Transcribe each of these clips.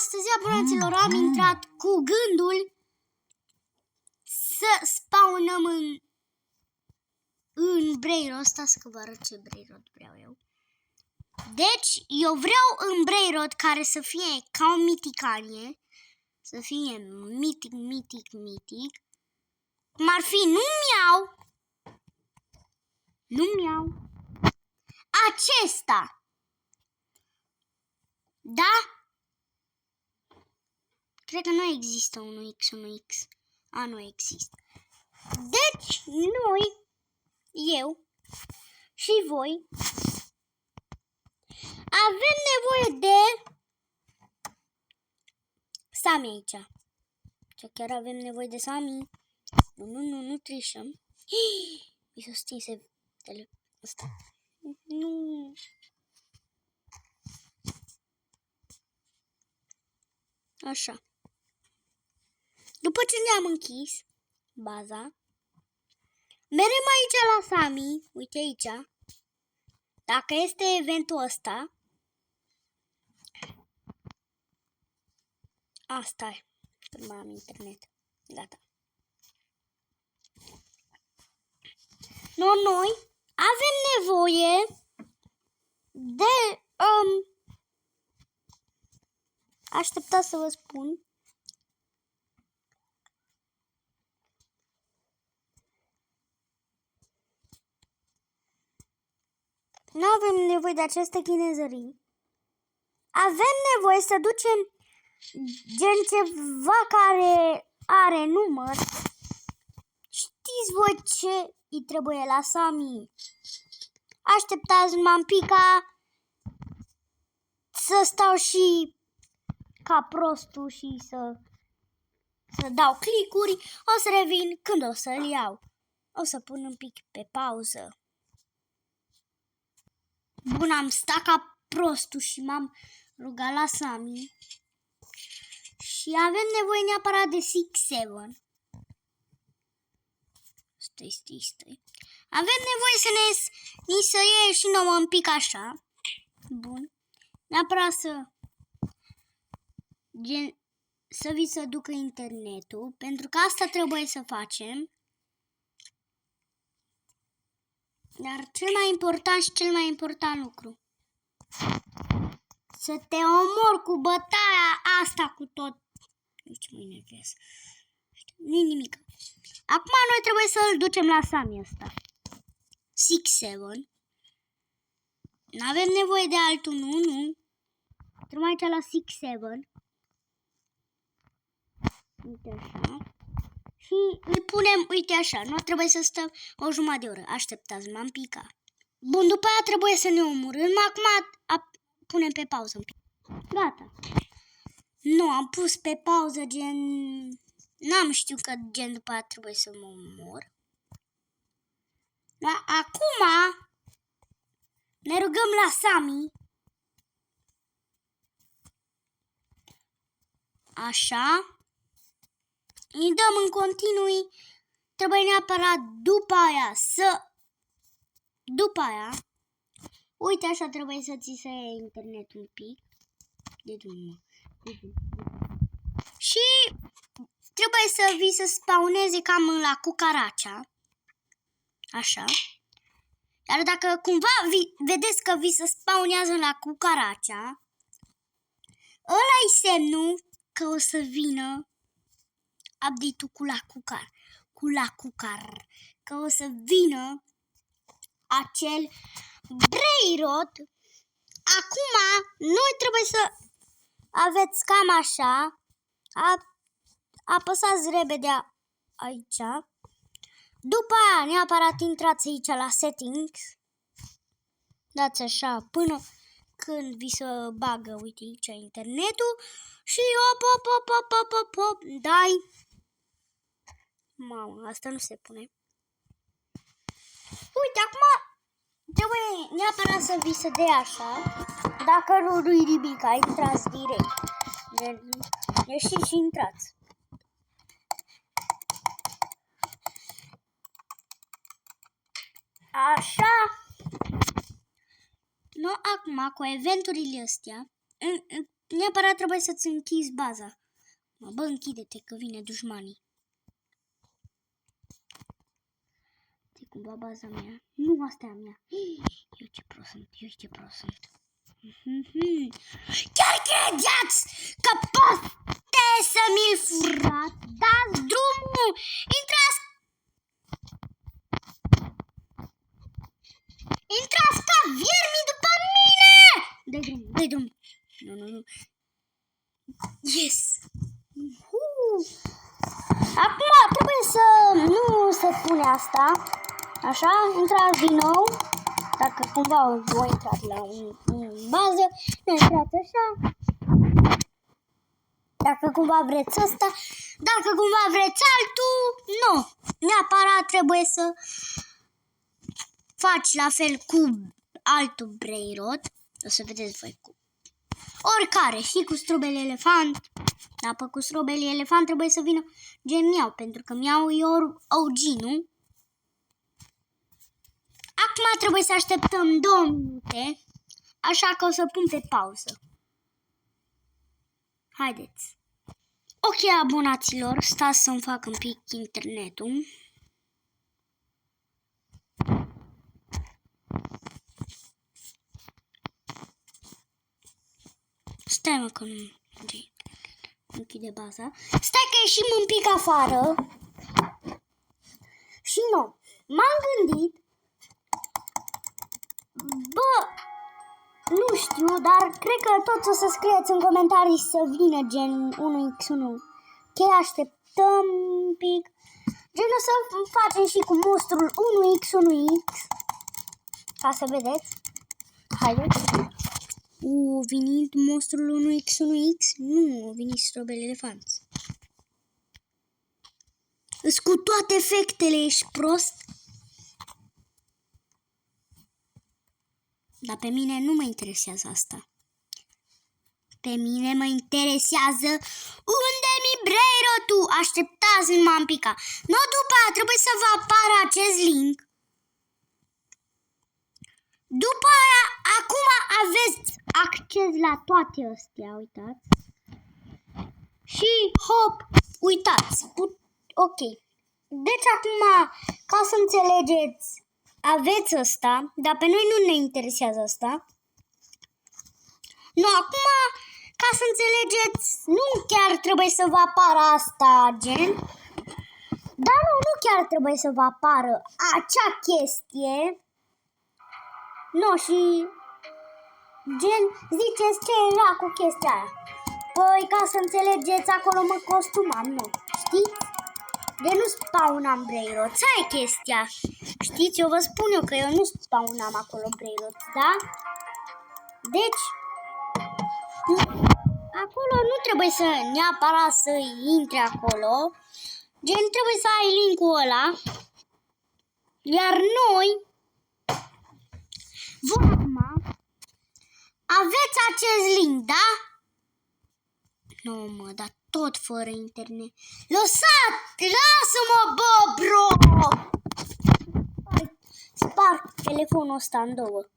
Astăzi, abonaților, am intrat cu gândul să spawnăm în Brainrod. Stați că vă arăt ce Brainrod vreau eu. Deci, eu vreau în Brainrod care să fie ca o miticanie. Să fie mitic. Cum ar fi, nu miau. Acesta. Da? Cred că nu există unul X, unul X. Nu există. Deci, noi, eu și voi, avem nevoie de Sami aici. Ce chiar avem nevoie de Sami? Nu trișăm. Mi s-a stins ăsta. Nu. Așa. După ce ne-am închis baza, mergem aici la Sami. Uite aici. Dacă este eventul ăsta. Asta e. Că mai am internet. Gata. Noi avem nevoie de... Așteptați să vă spun. Nu avem nevoie de aceste chinezării. Avem nevoie să ducem gen ceva care are număr. Știți voi ce îi trebuie la Sami? Așteptați, m-am picat să stau și ca prostul și să dau clicuri. O să revin când o să-l iau. O să pun un pic pe pauză. Bun, am stat ca prostul și m-am rugat la Sami. Și avem nevoie neapărat de 6-7. Stai. Avem nevoie să ni să iei și nouă un pic așa. Bun. Neapărat să vi se ducă internetul. Pentru că asta trebuie să facem. Dar cel mai important lucru. Să te omor cu bătaia asta cu tot. Nici mă enervez. Nu-i nimic. Acum noi trebuie să-l ducem la Sami ăsta. 6-7. N-avem nevoie de altul, nu. Trebuie aici la 6-7. Uite așa. Și îl punem, uite așa. Nu trebuie să stăm o jumătate de oră. Așteptați, m-am picat. Bun, după aia trebuie să ne omorâm. Acum punem pe pauză un pic. Gata. Nu, am pus pe pauză gen... N-am știut că gen după aia trebuie să mă omor. Dar acum ne rugăm la Sami. Așa. Îi dăm în continuu. Trebuie neapărat după aia. Uite așa trebuie să ți se ia internetul un pic. De drumul. Și trebuie să vi se spawneze cam la cucaracea. Așa. Iar dacă cumva vedeți că vi se spawnează la cucaracea, ăla-i semnul că o să vină update-ul cu la cucar. Că o să vină acel Brainrod. Acum noi trebuie să aveți cam așa. Apăsați repede aici. După aia neapărat intrați aici la settings. Dați așa până când vi se bagă, uite aici internetul. Și op. Dai. Mamă, asta nu se pune. Uite, acum trebuie neapărat să vi se dea așa. Dacă nu-i nimic, intrați direct. Ieșiți și intrați. Așa. Nu, acum, cu eventurile astea, neapărat trebuie să-ți închizi baza. Bă, închide-te că vine dușmanii. E cumva baza mea. Nu, asta e a mea. Eu ce prost sunt. Chiar credeați că poate să mi-l furați? Dați drumul! Intrați ca viermi după mine! Dai drum. Nu. Yes! Acum trebuie să nu se pune asta. Așa, intrați din nou. Dacă cumva voi intrați la un bază, nu intrați așa. Dacă cumva vreți asta, dacă cumva vreți altul, nu. Neapărat trebuie să faci la fel cu altul Brainrot. O să vedeți voi cu oricare, și cu strobele elefant. Dar pe cu strobele elefant trebuie să vină gen Miau, pentru că Miau e OG, nu? Acum trebuie să așteptăm 2 minute, așa că o să pun pe pauză. Haideți. Ok, abonaților, stați să-mi fac un pic internetul. Stai mă că nu închide baza. Stai că ieșim un pic afară. Și nu, m-am gândit. Bă, nu știu, dar cred că toți o să scrieți în comentarii să vină gen 1x1. Ok, așteptăm un pic. Gen o să facem și cu monstrul 1x1x. Ca să vedeți. Haideți. Venit monstrul 1x1x? Nu, a venit strobele elefanți. Îs cu toate efectele, ești prost? Dar pe mine nu mă interesează asta. Pe mine mă interesează unde mi Brainrot-ul. Așteptați, nu m-am picat. Nu, după aia trebuie să vă apară acest link. După aia, acum aveți acces la toate astea, uitați. Și hop, uitați. Ok. Deci acum, ca să înțelegeți, aveți ăsta, dar pe noi nu ne interesează asta. Nu, acum, ca să înțelegeți, nu chiar trebuie să vă apară asta, gen. Dar nu chiar trebuie să vă apară acea chestie. Nu, și gen, ziceți ce era cu chestia aia. Păi, ca să înțelegeți, acolo mă costumam, nu, știți? De nu spawnam Brainrot, aia e chestia. Știți, eu vă spun eu că eu nu spawnam acolo Brainrot, da? Deci, acolo nu trebuie să neapărat să intri acolo. Gen, trebuie să ai link-ul ăla. Iar noi, voi acum, aveți acest link, da? Nu, mă, dar tot fără internet. Lasă-mă, bă, bro! Sparg telefonul ăsta în două.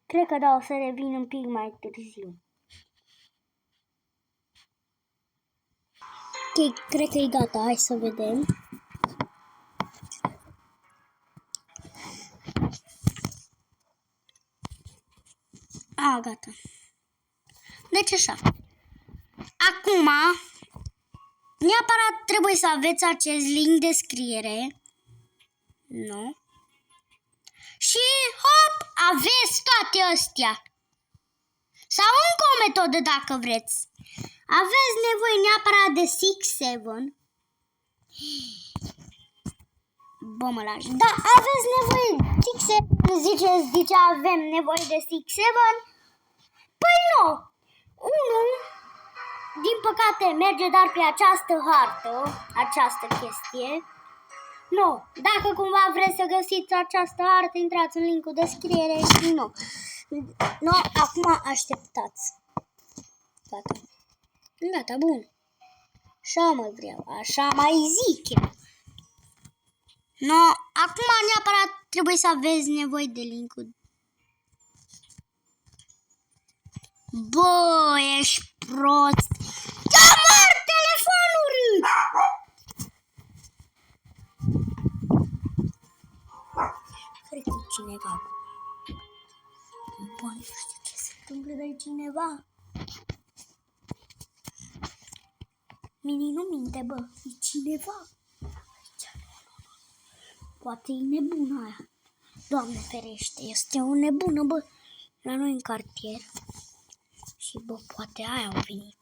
Cred că da, o să revin un pic mai târziu. Ok, cred că e gata, hai să vedem. A, gata. Deci așa. Acum, neapărat trebuie să aveți acest link de scriere. Nu? Și hop, aveți toate astea. Sau încă o metodă dacă vreți. Aveți nevoie neapărat de 6-7. Bă, mă lași. Da, aveți nevoie de 6-7. Zice, avem nevoie de 6-7. Păi nu. Unul, din păcate, merge doar pe această hartă, această chestie. Nu, dacă cumva vreți să găsiți această hartă, intrați în linkul de scriere și nu. Nu, acum așteptați. Gata. Gata, bun. Așa mă vreau, așa mai zic eu. No, acum neapărat trebuie să aveți nevoie de link-ul. Bă, ești prost! Da, mor telefonul! Cred că e cineva. Bă, nu știu ce se întâmplă, dar e cineva. Mini nu minte, bă, e cineva. Poate e nebună aia. Doamne ferește, este o nebună, bă, la noi în cartier. Și, bă, poate aia au venit.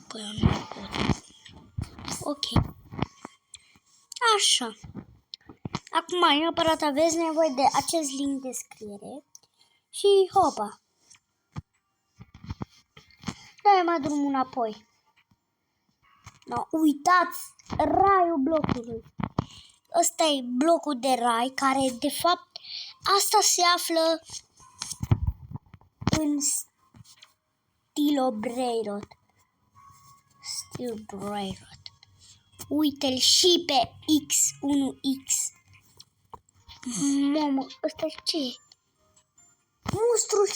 Păi eu nu pot. Ok. Așa. Acum, neapărat aveți nevoie de acest link de scriere. Și hopa. Dai mai drumul înapoi. No, uitați raiul blocului. Ăsta e blocul de rai, care de fapt asta se află în Steel Brayrod. Uite-l și pe X1X. Mamă, ăsta ce e? Monstrul 6X.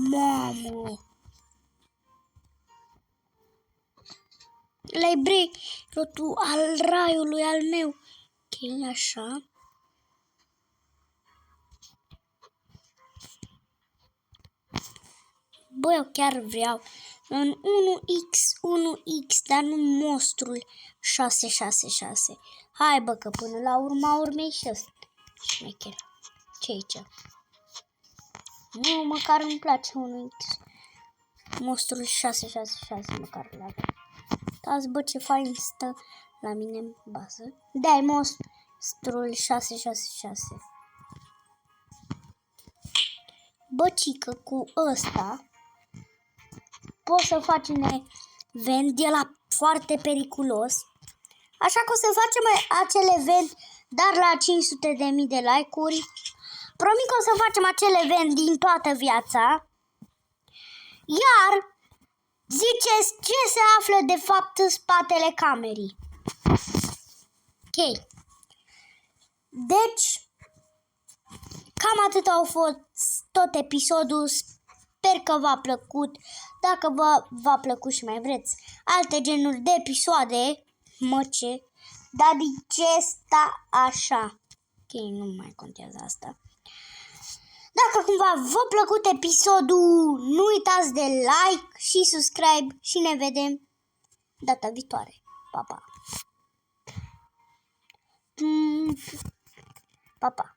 Mamă! Ăla-i Brayrod al raiului al meu. Ok, așa. Bă, eu chiar vreau un 1X, dar nu monstrul 666. Hai, bă, că până la urmei și ăsta șmecher. Ce aici? Nu, măcar îmi place 1X. Monstrul 666, măcar îl avem. Uitați, bă, ce fain stă la mine în bază. Da-i monstrul 666. Bă, cică, cu ăsta poți să faci un event, e la foarte periculos. Așa că o să facem acel event, dar la 500.000 de like-uri. Promit că o să facem acel event din toată viața. Iar ziceți ce se află de fapt în spatele camerei. Ok. Deci, cam atât au fost tot episodul. Sper că v-a plăcut. Dacă v-a plăcut și mai vreți alte genuri de episoade, dar de ce sta așa? Ok, nu mai contează asta. Dacă cumva v-a plăcut episodul, nu uitați de like și subscribe și ne vedem data viitoare. Pa, pa! Pa, pa!